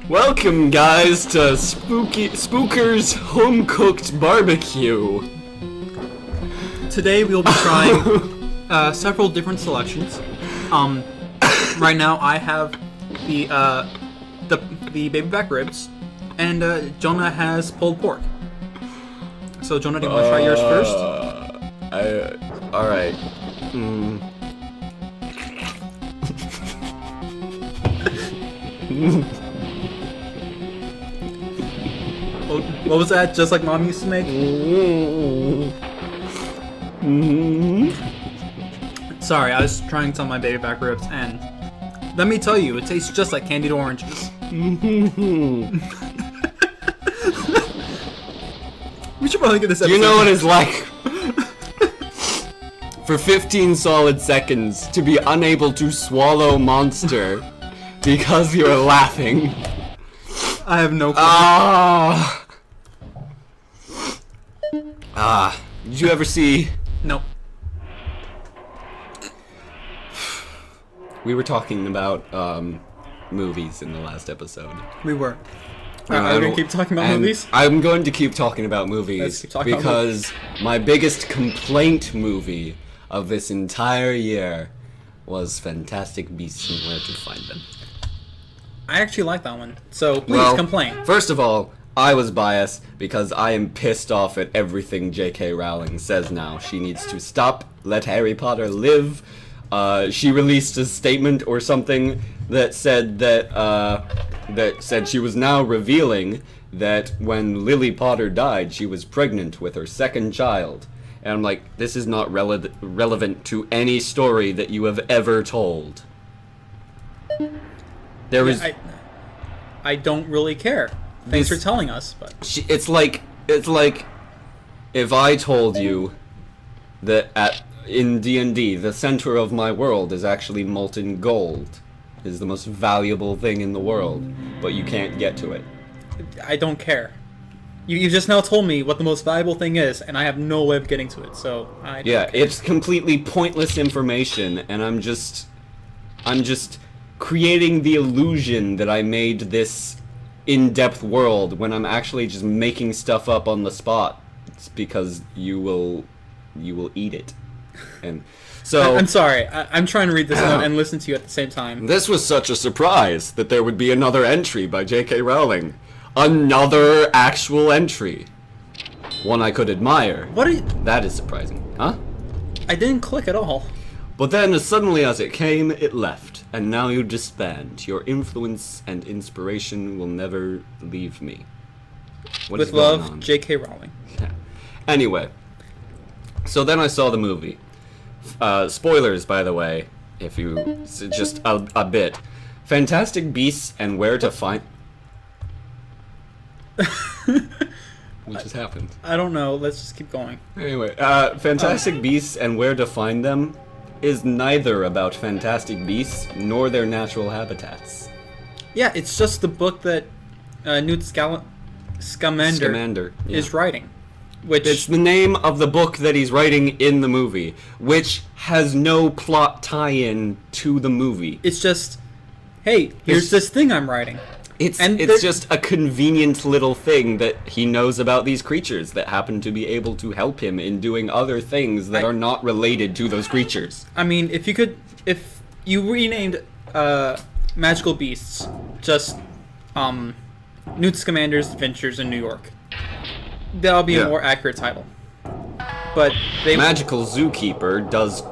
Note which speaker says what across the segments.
Speaker 1: Welcome, guys, to Spooker's Home-Cooked Barbecue.
Speaker 2: Today we'll be trying several different selections. Right now I have the baby back ribs, and Jonah has pulled pork. So Jonah, do you want to try yours first?
Speaker 1: Alright.
Speaker 2: What was that? Just like Mom used to make? Sorry, I was trying some of my baby back ribs, and let me tell you, it tastes just like candied oranges. We should probably get this episode.
Speaker 1: You know what it's like for 15 solid seconds to be unable to swallow Monster because you're laughing.
Speaker 2: I have no clue.
Speaker 1: Did you ever see...
Speaker 2: Nope.
Speaker 1: We were talking about movies in the last episode.
Speaker 2: We were. Are we going to keep talking about movies?
Speaker 1: I'm going to keep talking about movies
Speaker 2: Let's keep talking
Speaker 1: because
Speaker 2: about movies.
Speaker 1: My biggest complaint movie of this entire year was Fantastic Beasts and Where to Find Them.
Speaker 2: I actually like that one, so please complain.
Speaker 1: First of all, I was biased because I am pissed off at everything J.K. Rowling says now. She needs to stop, let Harry Potter live. She released a statement or something that said that she was now revealing that when Lily Potter died, she was pregnant with her second child. And I'm like, this is not relevant to any story that you have ever told.
Speaker 2: I don't really care. Thanks for telling us, but
Speaker 1: it's like if I told you that in D&D the center of my world is actually molten gold, is the most valuable thing in the world, but you can't get to it.
Speaker 2: I don't care. You just now told me what the most valuable thing is, and I have no way of getting to it. So I don't care.
Speaker 1: It's completely pointless information, and I'm just creating the illusion that I made this in-depth world when I'm actually just making stuff up on the spot. It's because you will eat it. And so
Speaker 2: I'm sorry. I'm trying to read this note and listen to you at the same time.
Speaker 1: This was such a surprise that there would be another entry by J.K. Rowling. Another actual entry. One I could admire. That is surprising. Huh?
Speaker 2: I didn't click at all.
Speaker 1: But then, as suddenly as it came, it left. And now you disband. Your influence and inspiration will never leave me. What
Speaker 2: With
Speaker 1: is going
Speaker 2: love,
Speaker 1: on?
Speaker 2: J.K. Rowling.
Speaker 1: Yeah. Anyway. So then I saw the movie. Spoilers, by the way, if you... just a bit. Fantastic Beasts and Where to Find... What just happened?
Speaker 2: I don't know. Let's just keep going.
Speaker 1: Anyway, Fantastic Beasts and Where to Find Them is neither about fantastic beasts nor their natural habitats.
Speaker 2: Yeah, it's just the book that Newt Scamander is writing. Which
Speaker 1: it's the name of the book that he's writing in the movie, which has no plot tie-in to the movie.
Speaker 2: It's just, hey, here's this thing I'm writing.
Speaker 1: It's just a convenient little thing that he knows about these creatures that happen to be able to help him in doing other things that are not related to those creatures.
Speaker 2: I mean, if you renamed Magical Beasts just Newt Scamander's Adventures in New York, that'll be a more accurate title. But
Speaker 1: Magical Zookeeper does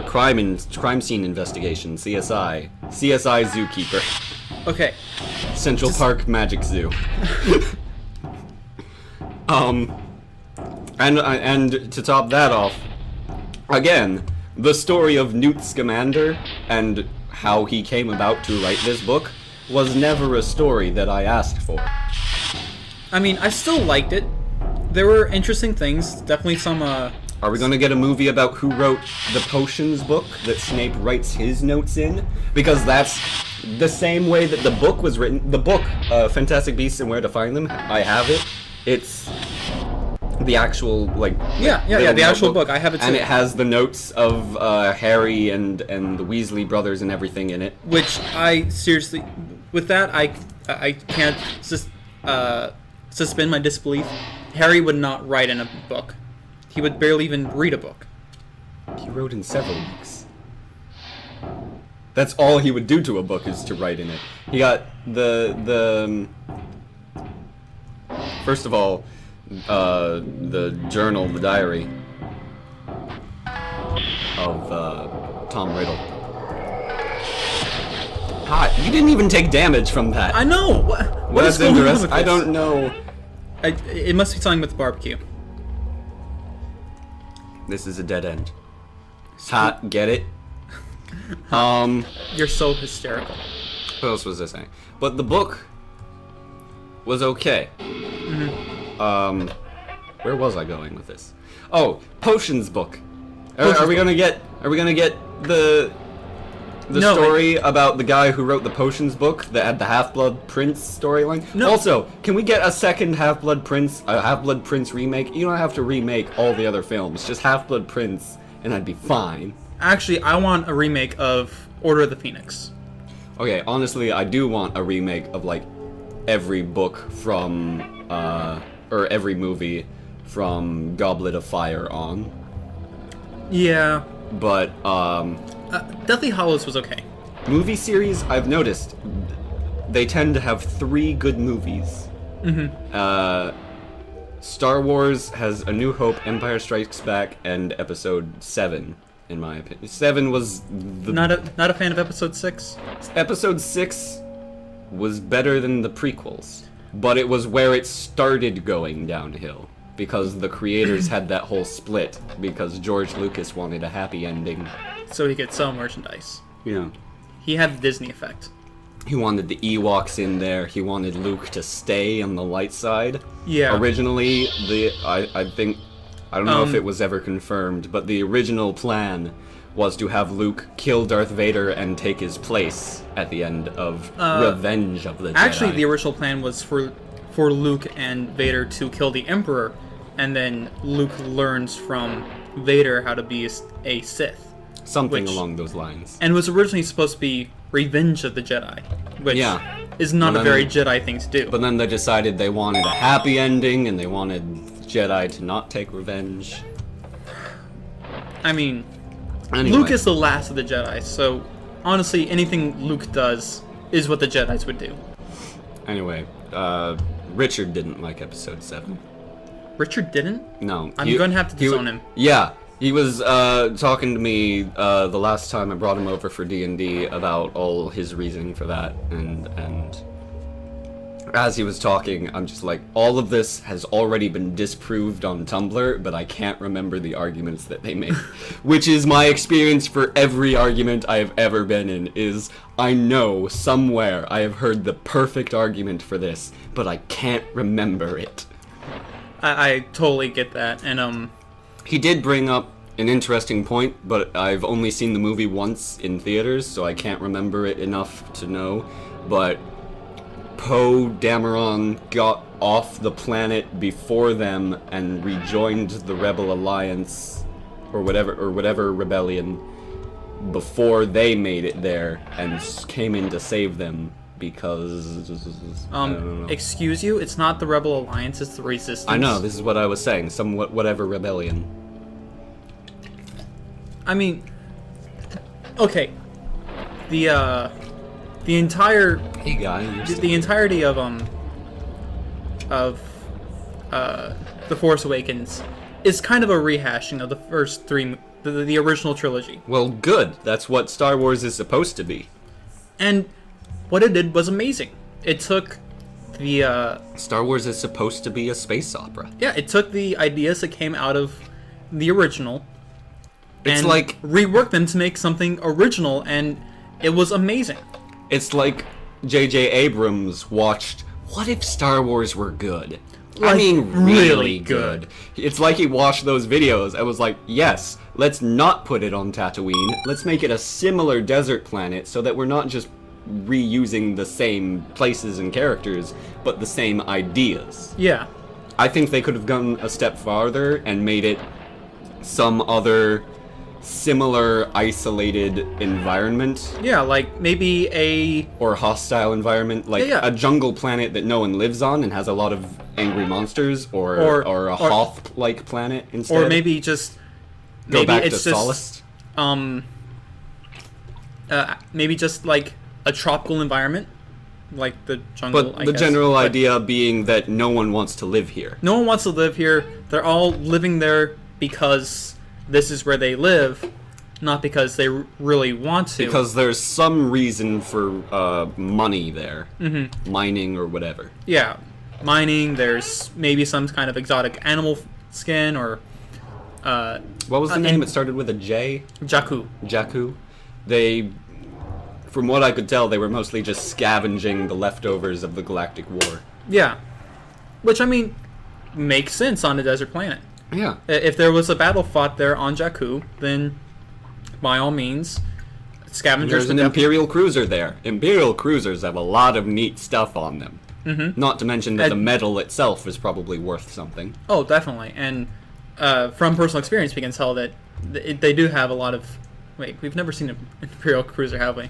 Speaker 1: crime scene investigation, CSI Zookeeper.
Speaker 2: Okay.
Speaker 1: Central Park Magic Zoo. And to top that off, again, the story of Newt Scamander and how he came about to write this book was never a story that I asked for.
Speaker 2: I mean, I still liked it. There were interesting things, definitely some
Speaker 1: Are we gonna get a movie about who wrote the potions book that Snape writes his notes in? Because that's the same way that the book was written. The book, Fantastic Beasts and Where to Find Them, I have it. It's The actual, like...
Speaker 2: Yeah,
Speaker 1: little
Speaker 2: the actual
Speaker 1: notebook.
Speaker 2: book. I have it too.
Speaker 1: And it has the notes of Harry and the Weasley brothers and everything in it.
Speaker 2: Which I seriously... With that, I can't suspend my disbelief. Harry would not write in a book. He would barely even read a book.
Speaker 1: He wrote in several books. That's all he would do to a book, is to write in it. He got the first of all, the journal, the diary of Tom Riddle. Hot. You didn't even take damage from that.
Speaker 2: I know. What is
Speaker 1: That's
Speaker 2: going on
Speaker 1: interesting.
Speaker 2: with
Speaker 1: I
Speaker 2: this?
Speaker 1: don't know.
Speaker 2: It must be something with the barbecue.
Speaker 1: This is a dead end. Hot. Get it?
Speaker 2: You're so hysterical.
Speaker 1: What else was I saying? But the book was okay. Where was I going with this? Oh, potions book. Are we gonna get the
Speaker 2: No,
Speaker 1: story about the guy who wrote the potions book that had the Half-Blood Prince storyline?
Speaker 2: No.
Speaker 1: Also, can we get a second Half-Blood Prince remake? You don't have to remake all the other films. Just Half-Blood Prince, and I'd be fine.
Speaker 2: Actually, I want a remake of Order of the Phoenix.
Speaker 1: Okay, honestly, I do want a remake of, like, every book from, or every movie from Goblet of Fire on.
Speaker 2: Yeah.
Speaker 1: But,
Speaker 2: Deathly Hallows was okay.
Speaker 1: movie series, I've noticed, they tend to have 3 good movies. Star Wars has A New Hope, Empire Strikes Back, and Episode 7, in my opinion. 7 was the...
Speaker 2: Not a fan of Episode 6?
Speaker 1: Episode 6 was better than the prequels, but it was where it started going downhill, because the creators had that whole split, because George Lucas wanted a happy ending.
Speaker 2: So he could sell merchandise.
Speaker 1: Yeah.
Speaker 2: He had the Disney effect.
Speaker 1: He wanted the Ewoks in there. He wanted Luke to stay on the light side.
Speaker 2: Yeah.
Speaker 1: Originally, I think, I don't know if it was ever confirmed, but the original plan was to have Luke kill Darth Vader and take his place at the end of Revenge of the Jedi.
Speaker 2: Actually, the original plan was for Luke and Vader to kill the Emperor, and then Luke learns from Vader how to be a Sith.
Speaker 1: Something along those lines.
Speaker 2: And was originally supposed to be Revenge of the Jedi, which is not a very Jedi thing to do.
Speaker 1: But then they decided they wanted a happy ending, and they wanted Jedi to not take revenge.
Speaker 2: I mean,
Speaker 1: Anyway.
Speaker 2: Luke is the last of the Jedi, so honestly, anything Luke does is what the Jedis would do.
Speaker 1: Anyway, Richard didn't like Episode 7.
Speaker 2: Richard didn't?
Speaker 1: No.
Speaker 2: I'm going to have to disown him.
Speaker 1: Yeah. He was talking to me the last time I brought him over for D&D about all his reasoning for that, and as he was talking, I'm just like, all of this has already been disproved on Tumblr, but I can't remember the arguments that they made. Which is my experience for every argument I have ever been in, is I know somewhere I have heard the perfect argument for this, but I can't remember it.
Speaker 2: I totally get that, and
Speaker 1: He did bring up an interesting point, but I've only seen the movie once in theaters, so I can't remember it enough to know. But Poe Dameron got off the planet before them and rejoined the Rebel Alliance, or whatever rebellion, before they made it there, and came in to save them. Because I don't know.
Speaker 2: Excuse you, it's not the Rebel Alliance, it's the Resistance.
Speaker 1: I know, this is what I was saying. Whatever rebellion.
Speaker 2: I mean, okay, the entire
Speaker 1: Hey guy,
Speaker 2: the entirety of The Force Awakens is kind of a rehashing of the first 3, the original trilogy.
Speaker 1: Well, good. That's what Star Wars is supposed to be.
Speaker 2: And what it did was amazing. It took the
Speaker 1: Star Wars is supposed to be a space opera.
Speaker 2: yeah, it took the ideas that came out of the original.
Speaker 1: It's
Speaker 2: and
Speaker 1: like
Speaker 2: reworked them to make something original, and it was amazing.
Speaker 1: It's like J.J. Abrams watched, what if Star Wars were good? I
Speaker 2: Like,
Speaker 1: mean,
Speaker 2: really
Speaker 1: really good. It's like he watched those videos and was like, yes, let's not put it on Tatooine. Let's make it a similar desert planet so that we're not just reusing the same places and characters, but the same ideas.
Speaker 2: Yeah.
Speaker 1: I think they could have gone a step farther and made it some other similar isolated environment.
Speaker 2: Yeah, like maybe a...
Speaker 1: Or hostile environment, like a jungle planet that no one lives on and has a lot of angry monsters, or a Hoth-like planet instead.
Speaker 2: Or maybe just...
Speaker 1: Go back
Speaker 2: it's
Speaker 1: to
Speaker 2: just,
Speaker 1: Solace.
Speaker 2: Maybe just like a tropical environment, like the jungle.
Speaker 1: But the general idea being that no one wants to live here.
Speaker 2: No one wants to live here. They're all living there because this is where they live, not because they really want to.
Speaker 1: Because there's some reason for money there, mining or whatever.
Speaker 2: Yeah, mining. There's maybe some kind of exotic animal skin or.
Speaker 1: What was the name? It started with a J.
Speaker 2: Jakku.
Speaker 1: Jakku. They, from what I could tell, they were mostly just scavenging the leftovers of the Galactic War.
Speaker 2: Yeah, which I mean, makes sense on a desert planet.
Speaker 1: Yeah.
Speaker 2: If there was a battle fought there on Jakku, then by all means, scavengers.
Speaker 1: There's an Imperial cruiser there. Imperial cruisers have a lot of neat stuff on them. Not to mention that the metal itself is probably worth something.
Speaker 2: Oh, definitely. And from personal experience, we can tell that they do have a lot of... Wait, we've never seen an Imperial cruiser, have we?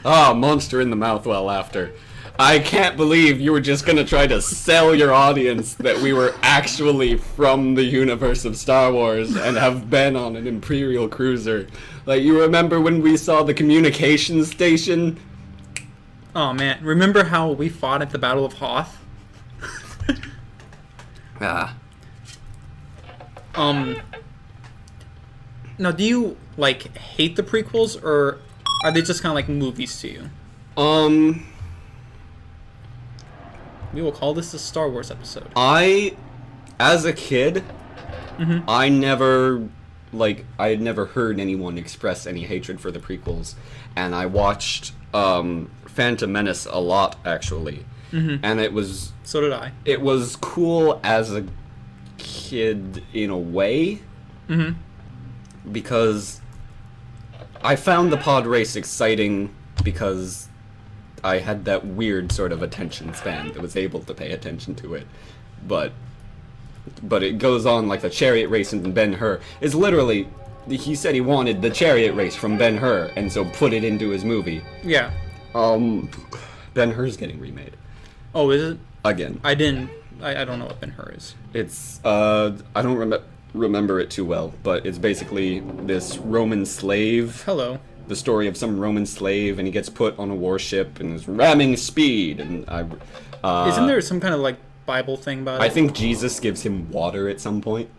Speaker 1: Ah, monster in the mouth while laughter. I can't believe you were just gonna try to sell your audience that we were actually from the universe of Star Wars and have been on an Imperial cruiser. Like, you remember when we saw the communications station?
Speaker 2: Oh man, remember how we fought at the Battle of Hoth?
Speaker 1: Ah.
Speaker 2: Now, do you, like, hate the prequels, or are they just kind of like movies to you? We will call this the Star Wars episode.
Speaker 1: As a kid, I had never heard anyone express any hatred for the prequels, and I watched, Phantom Menace a lot, actually. And it was...
Speaker 2: So did I.
Speaker 1: It was cool as a kid, in a way. Because I found the pod race exciting because I had that weird sort of attention span that was able to pay attention to it. But it goes on, like the chariot race in Ben-Hur is literally... He said he wanted the chariot race from Ben-Hur, and so put it into his movie.
Speaker 2: Yeah.
Speaker 1: Ben-Hur's getting remade.
Speaker 2: Oh, is it?
Speaker 1: Again.
Speaker 2: I don't know what Ben-Hur is.
Speaker 1: It's, I don't remember it too well, but it's basically this Roman slave.
Speaker 2: Hello.
Speaker 1: The story of some Roman slave, and he gets put on a warship and is ramming speed, and
Speaker 2: Isn't there some kind of, like, Bible thing about it?
Speaker 1: I think Jesus gives him water at some point.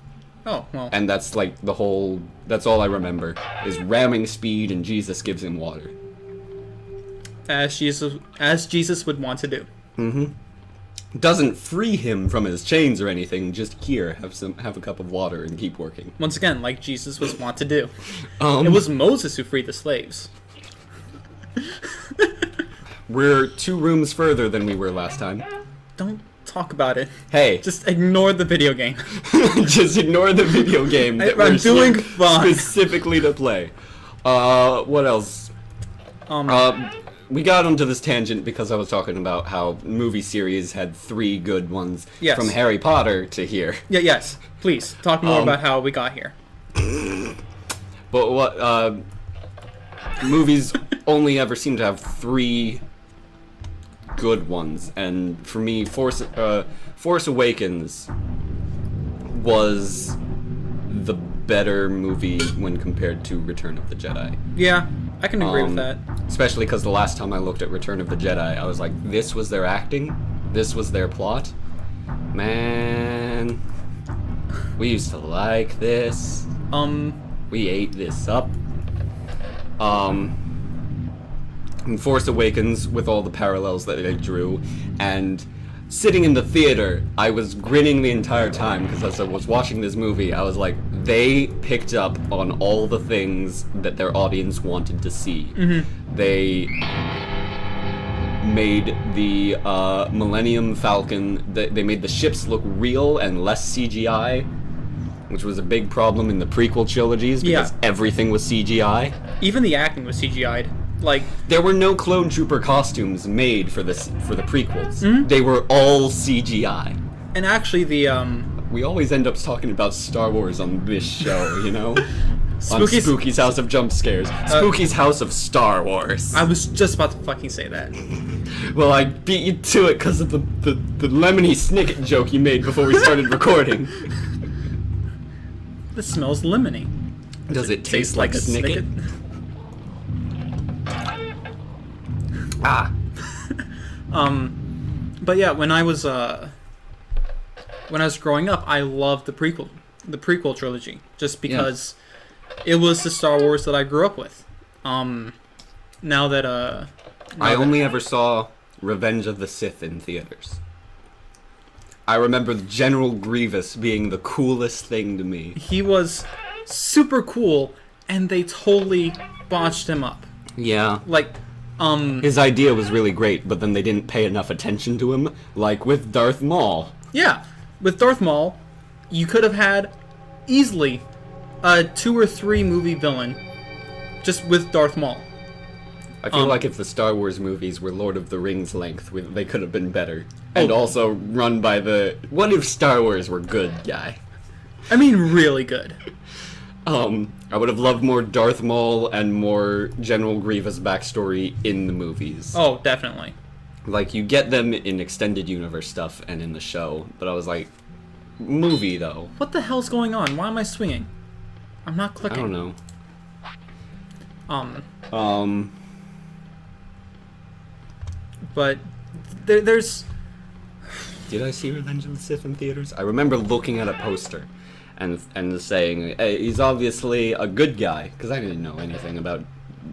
Speaker 2: Oh, well.
Speaker 1: And that's, like, that's all I remember, is ramming speed, and Jesus gives him water.
Speaker 2: As Jesus would want to do.
Speaker 1: Doesn't free him from his chains or anything, just here, have a cup of water and keep working.
Speaker 2: Once again, like Jesus was wont to do. It was Moses who freed the slaves.
Speaker 1: We're 2 rooms further than we were last time.
Speaker 2: Don't talk about it.
Speaker 1: Hey.
Speaker 2: Just ignore the video game.
Speaker 1: Just ignore the video game that
Speaker 2: I'm
Speaker 1: we're
Speaker 2: doing fine.
Speaker 1: Specifically to play. What else? We got onto this tangent because I was talking about how movie series had 3 good ones.
Speaker 2: Yes.
Speaker 1: From Harry Potter to here.
Speaker 2: Yeah, yes. Please, talk more about how we got here.
Speaker 1: But what, movies only ever seem to have 3 good ones, and for me, Force Awakens was the better movie when compared to Return of the Jedi.
Speaker 2: Yeah, I can agree with that.
Speaker 1: Especially because the last time I looked at Return of the Jedi, I was like, this was their acting? This was their plot? Man, we used to like this. We ate this up. In Force Awakens, with all the parallels that they drew, and sitting in the theater, I was grinning the entire time, because as I was watching this movie, I was like, they picked up on all the things that their audience wanted to see. They made the Millennium Falcon, they made the ships look real and less CGI, which was a big problem in the prequel trilogies, because everything was CGI.
Speaker 2: Even the acting was CGI'd. Like,
Speaker 1: there were no clone trooper costumes made for the prequels.
Speaker 2: Mhm.
Speaker 1: They were all CGI.
Speaker 2: and actually the
Speaker 1: We always end up talking about Star Wars on this show, you know?
Speaker 2: Spooky's-
Speaker 1: On Spooky's House of Jump Scares. Spooky's House of Star Wars.
Speaker 2: I was just about to fucking say that.
Speaker 1: Well, I beat you to it because of the lemony snicket joke you made before we started recording.
Speaker 2: This smells lemony.
Speaker 1: Does it taste like
Speaker 2: a
Speaker 1: snicket? Ah.
Speaker 2: But yeah, when I was growing up, I loved the prequel trilogy, just because it was the Star Wars that I grew up with.
Speaker 1: I only ever saw Revenge of the Sith in theaters. I remember General Grievous being the coolest thing to me.
Speaker 2: He was super cool, and they totally botched him up.
Speaker 1: Yeah.
Speaker 2: Like,
Speaker 1: His idea was really great, but then they didn't pay enough attention to him, like with Darth Maul.
Speaker 2: yeah, with Darth Maul, you could have had easily a 2 or 3 movie villain just with Darth Maul.
Speaker 1: I feel like if the Star Wars movies were Lord of the Rings length, they could have been better. And also run by the... What if Star Wars were good, guy?
Speaker 2: I mean, really good.
Speaker 1: I would have loved more Darth Maul and more General Grievous backstory in the movies.
Speaker 2: Oh, definitely.
Speaker 1: Like, you get them in extended universe stuff and in the show, but I was like, movie, though.
Speaker 2: What the hell's going on? Why am I swinging? I'm not
Speaker 1: I
Speaker 2: clicking.
Speaker 1: don't know.
Speaker 2: But there's...
Speaker 1: Did I see Revenge of the Sith in theaters? I remember looking at a poster and saying, hey, he's obviously a good guy, because I didn't know anything about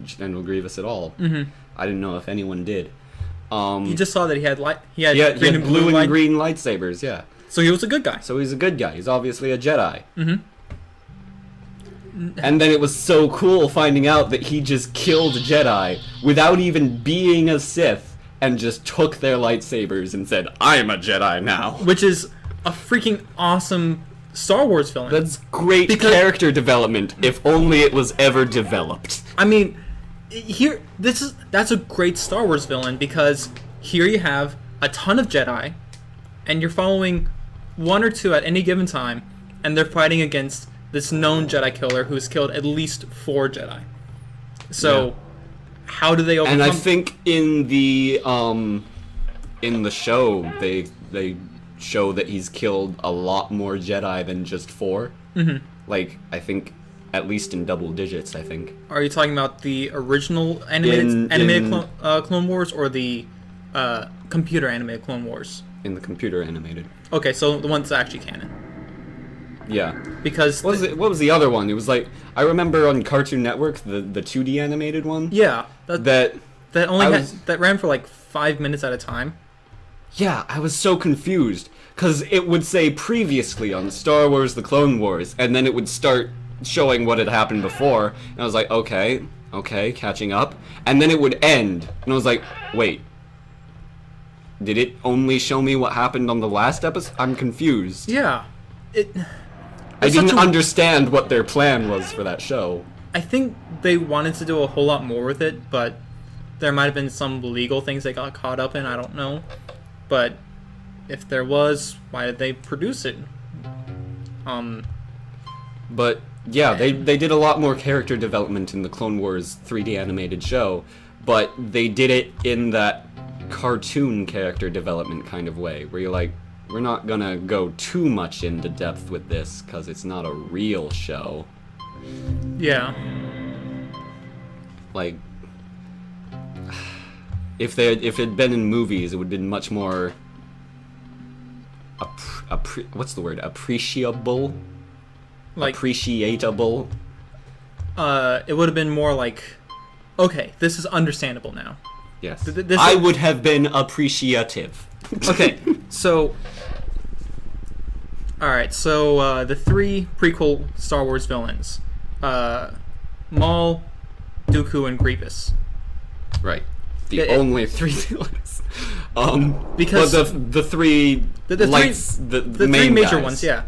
Speaker 1: General Grievous at all.
Speaker 2: Mm-hmm.
Speaker 1: I didn't know if anyone did.
Speaker 2: You just saw that he had
Speaker 1: Green and blue and green lightsabers, yeah.
Speaker 2: So he was a good guy.
Speaker 1: So he's a good guy. He's obviously a Jedi.
Speaker 2: Mm-hmm.
Speaker 1: And then it was so cool finding out that he just killed Jedi without even being a Sith and just took their lightsabers and said, I'm a Jedi now.
Speaker 2: Which is a freaking awesome Star Wars villain.
Speaker 1: That's great character development, if only it was ever developed.
Speaker 2: I mean, that's a great Star Wars villain, because here you have a ton of Jedi, and you're following 1 or 2 at any given time, and they're fighting against this known Jedi killer who's killed at least 4 Jedi. So, how do they overcome?
Speaker 1: And I think in the show they show that he's killed a lot more Jedi than just 4.
Speaker 2: Mm-hmm.
Speaker 1: Like, I think at least in double digits, I think.
Speaker 2: Are you talking about the original animated Clone Wars, or the computer animated Clone Wars?
Speaker 1: In the computer animated.
Speaker 2: Okay, so the one's actually canon.
Speaker 1: Yeah.
Speaker 2: Because
Speaker 1: what was the other one? It was like, I remember on Cartoon Network, the 2D animated one.
Speaker 2: Yeah. That ran for like 5 minutes at a time.
Speaker 1: Yeah, I was so confused, because it would say previously on Star Wars The Clone Wars, and then it would start showing what had happened before, and I was like, okay, catching up, and then it would end, and I was like, wait, did it only show me what happened on the last episode? I'm confused.
Speaker 2: Yeah.
Speaker 1: I didn't understand what their plan was for that show.
Speaker 2: I think they wanted to do a whole lot more with it, but there might have been some legal things they got caught up in, I don't know. But if there was, why did they produce it?
Speaker 1: But yeah, they did a lot more character development in the Clone Wars 3D animated show, but they did it in that cartoon character development kind of way, where you're like, we're not gonna go too much into depth with this, because it's not a real show.
Speaker 2: Yeah.
Speaker 1: Like, if it had been in movies, it would have been much more what's the word? Appreciable?
Speaker 2: Like,
Speaker 1: appreciatable?
Speaker 2: It would have been more like, okay, this is understandable now.
Speaker 1: Yes. I would have been appreciative.
Speaker 2: Okay, so... Alright, so the 3 prequel Star Wars villains. Maul, Dooku, and Grievous.
Speaker 1: Right. The only 3 villains.
Speaker 2: Because
Speaker 1: the 3
Speaker 2: the
Speaker 1: main
Speaker 2: 3 major
Speaker 1: guys.
Speaker 2: ones, yeah.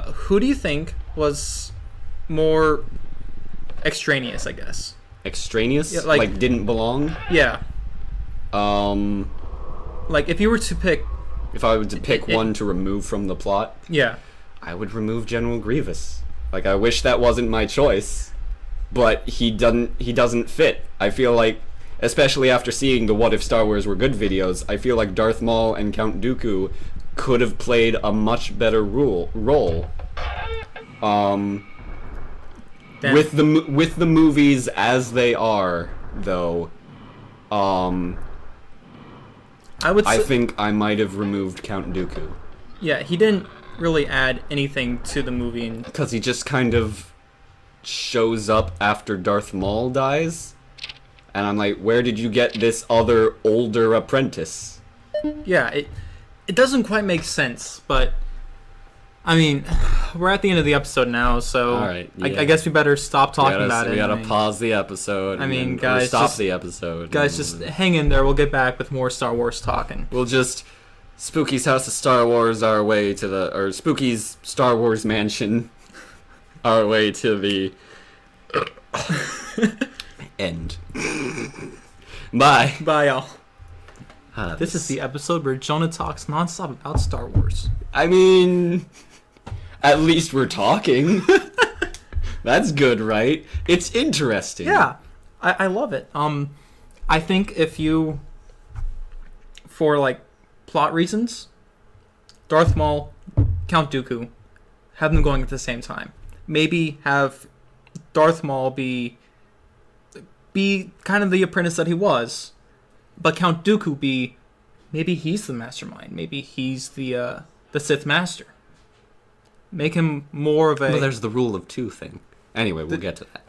Speaker 2: Who do you think was more extraneous, I guess?
Speaker 1: extraneous,
Speaker 2: Yeah,
Speaker 1: like didn't belong.
Speaker 2: Yeah.
Speaker 1: Um,
Speaker 2: Like, if you were to pick...
Speaker 1: if I were to pick one to remove from the plot,
Speaker 2: Yeah.
Speaker 1: I would remove General Grievous. Like, I wish that wasn't my choice, but he doesn't fit. I feel like, especially after seeing the What If Star Wars Were Good videos, I feel like Darth Maul and Count Dooku could have played a much better role.
Speaker 2: Damn.
Speaker 1: With the movies as they are, though, I think I might have removed Count Dooku.
Speaker 2: Yeah, he didn't really add anything to the movie.
Speaker 1: Because he just kind of shows up after Darth Maul dies. And I'm like, where did you get this other, older apprentice?
Speaker 2: Yeah, it doesn't quite make sense, but... I mean, we're at the end of the episode now, so
Speaker 1: All right, yeah.
Speaker 2: I guess we better stop talking about it.
Speaker 1: We gotta pause the episode.
Speaker 2: I mean,
Speaker 1: or
Speaker 2: guys,
Speaker 1: stop the episode.
Speaker 2: Guys, just hang in there. We'll get back with more Star Wars talking.
Speaker 1: We'll just Spooky's House of Star Wars our way to the, or Spooky's Star Wars Mansion our way to the end. Bye.
Speaker 2: Bye, y'all. This is the episode where Jonah talks nonstop about Star Wars.
Speaker 1: I mean, at least we're talking. That's good, right? It's interesting.
Speaker 2: Yeah, I love it. I think if you, for like plot reasons, Darth Maul, Count Dooku, have them going at the same time. Maybe have Darth Maul be kind of the apprentice that he was, but Count Dooku be, maybe he's the mastermind. Maybe he's the Sith Master. Make him more of a...
Speaker 1: Well, there's the rule of two thing. Anyway, we'll get to that.